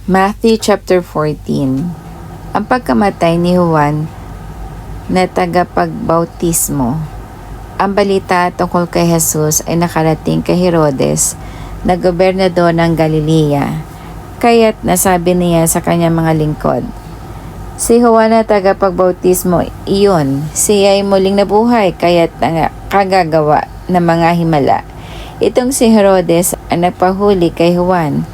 Matthew chapter 14. Ang pagkamatay ni Juan na tagapagbautismo. Ang balita tungkol kay Jesus ay nakarating kay Herodes na gobernador ng Galilea. Kaya't nasabi niya sa kanyang mga lingkod, si Juan na tagapagbautismo, iyon, siya ay muling nabuhay kaya't kagagawa ng mga himala. Itong si Herodes ang nagpahuli kay Juan.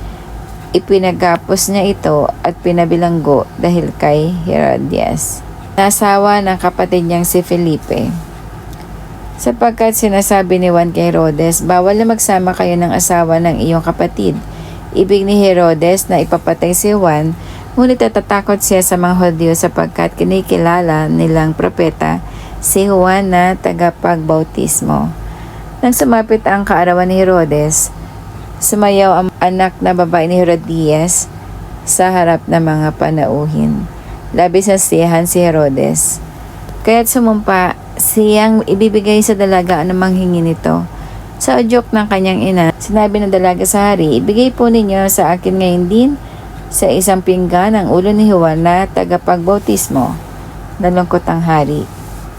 Ipinagapos niya ito at pinabilanggo dahil kay Herodias, nasawa ng kapatid niyang si Felipe. Sapagkat sinasabi ni Juan kay Herodes, bawal na magsama kayo ng asawa ng iyong kapatid. Ibig ni Herodes na ipapatay si Juan, ngunit natatakot siya sa mga Hudyo sapagkat kinikilala nilang propeta si Juan na tagapagbautismo. Nang sumapit ang kaarawan ni Herodes, sumayaw ang anak na babae ni Herodias sa harap ng mga panauhin. Labis na siyahan si Herodes. Kaya't sumumpa siyang ibibigay sa dalaga ang manghingi nito. Sa udyok ng kanyang ina, sinabi ng dalaga sa hari, ibigay po ninyo sa akin ngayon din sa isang pinggan ang ulo ni Juan na tagapagbautismo. Nalungkot ang hari.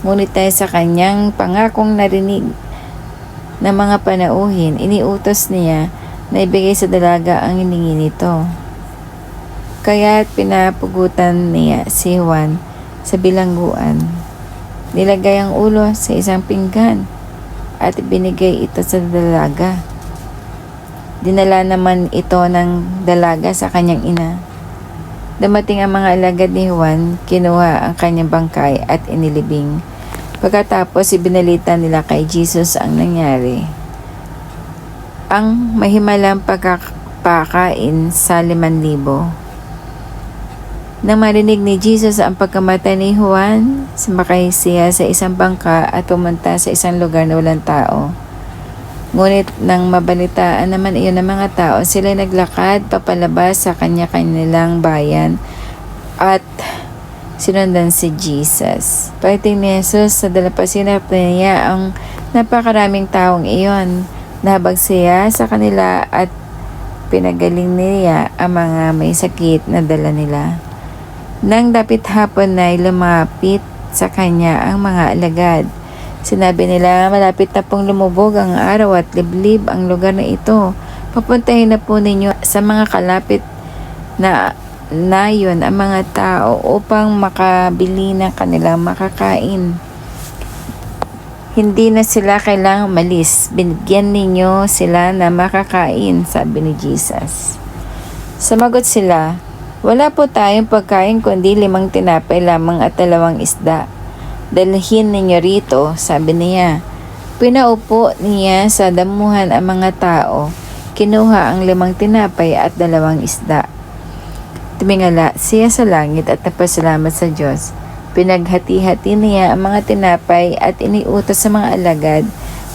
Ngunit dahil sa kanyang pangakong narinig ng mga panauhin, iniutos niya na ibigay sa dalaga ang hiningi nito. Kaya't pinapugutan niya si Juan sa bilangguan. Nilagay ang ulo sa isang pinggan at binigay ito sa dalaga. Dinala naman ito ng dalaga sa kanyang ina. Dumating ang mga alagad ni Juan, kinuha ang kanyang bangkay at inilibing. Pagkatapos ibinalita nila kay Jesus ang nangyari. Ang mahimalang pagkapakain sa 5,000. Nang marinig ni Jesus ang pagkamatay ni Juan, sumakay siya sa isang bangka at pumunta sa isang lugar na walang tao. Ngunit nang mabalitaan naman iyon ng mga tao, sila naglakad papalabas sa kanya-kanilang bayan at sinundan si Jesus. Pagdating ni Jesus sa dalampasigan niya ang napakaraming taong iyon. Nahabag siya sa kanila at pinagaling niya ang mga may sakit na dala nila. Nang dapit hapon na lumapit sa kanya ang mga alagad. Sinabi nila, malapit na pong lumubog ang araw at liblib ang lugar na ito. Papuntahin na po ninyo sa mga kalapit na nayon ang mga tao upang makabili ng kanilang makakain. Hindi na sila kailangang malis. Binigyan ninyo sila na makakain, sabi ni Jesus. Sumagot sila, wala po tayong pagkain kundi 5 tinapay lamang at 2 isda. Dalhin ninyo rito, sabi niya. Pinaupo niya sa damuhan ang mga tao. Kinuha ang 5 tinapay at 2 isda. Tumingala siya sa langit at nagpasalamat sa Diyos. Pinaghati-hati niya ang mga tinapay at iniutos sa mga alagad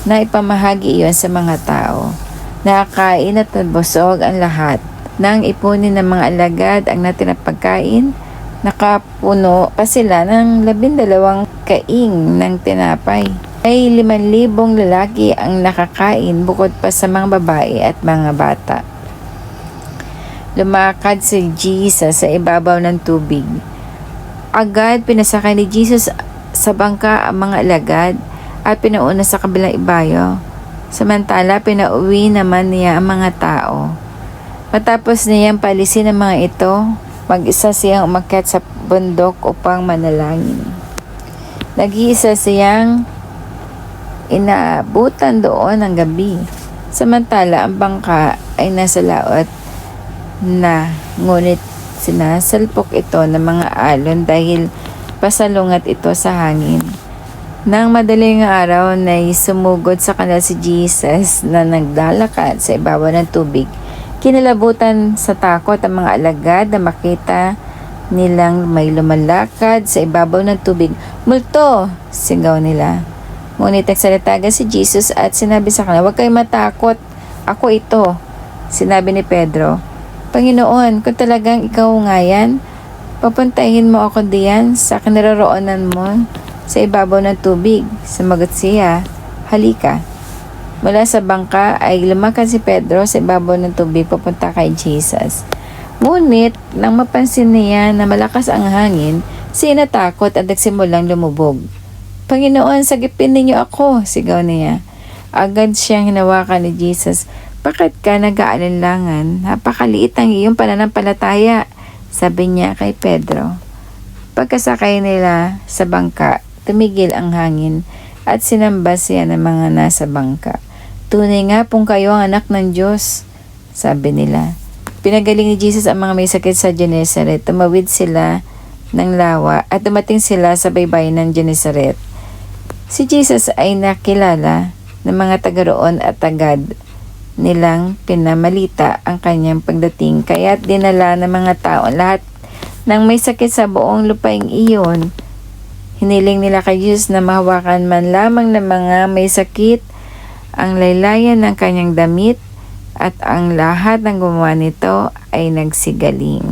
na ipamahagi iyon sa mga tao. Nakakain at nabusog ang lahat. Nang ipunin ng mga alagad ang natirang pagkain, nakapuno pa sila ng 12 kaing ng tinapay. Ay 5,000 lalaki ang nakakain bukod pa sa mga babae at mga bata. Lumakad si Jesus sa ibabaw ng tubig. Agad pinasakay ni Jesus sa bangka ang mga alagad at pinauna sa kabilang ibayo. Samantala, pinauwi naman niya ang mga tao. Matapos niyang paalisin ang mga ito, mag-isa siyang umakyat sa bundok upang manalangin. Nag-iisa siyang inaabutan doon ng gabi. Samantala, ang bangka ay nasa laot na, ngunit sinasalpok ito ng mga alon dahil pasalungat ito sa hangin. Nang madaling araw na sumugod sa kanila si Jesus na naglalakad sa ibabaw ng tubig, kinalabutan sa takot ang mga alagad na makita nilang may lumalakad sa ibabaw ng tubig. Multo! Sigaw nila. Ngunit nagsalita si Jesus at sinabi sa kanila, huwag kayong matakot. Ako ito. Sinabi ni Pedro, Panginoon, kung talagang ikaw nga yan, papuntahin mo ako diyan sa kinaroroonan mo sa ibabaw ng tubig. Sumagot siya, halika. Mula sa bangka ay lumakad si Pedro sa ibabaw ng tubig papunta kay Jesus. Ngunit nang mapansin niya na malakas ang hangin, siya natakot at nagsimulang lumubog. "Panginoon, sagipin ninyo ako!" sigaw niya. Agad siyang hinawakan ni Jesus. "Bakit ka nag-aalinlangan? Napakaliit ang iyong pananampalataya," sabi niya kay Pedro. Pagkasakay nila sa bangka, tumigil ang hangin at sinamba siya ng mga nasa bangka. "Tunay nga pong kayo ang anak ng Diyos," sabi nila. Pinagaling ni Jesus ang mga may sakit sa Genesaret. Tumawid sila ng lawa at dumating sila sa baybayin ng Genesaret. Si Jesus ay nakilala ng mga taga roon at agad nilang pinamalita ang kanyang pagdating, kaya't dinala ng mga tao lahat ng may sakit sa buong lupaing iyon. Hiniling nila kay Jesus na mahawakan man lamang ng mga may sakit ang laylayan ng kanyang damit, at ang lahat ng gumawa nito ay nagsigaling.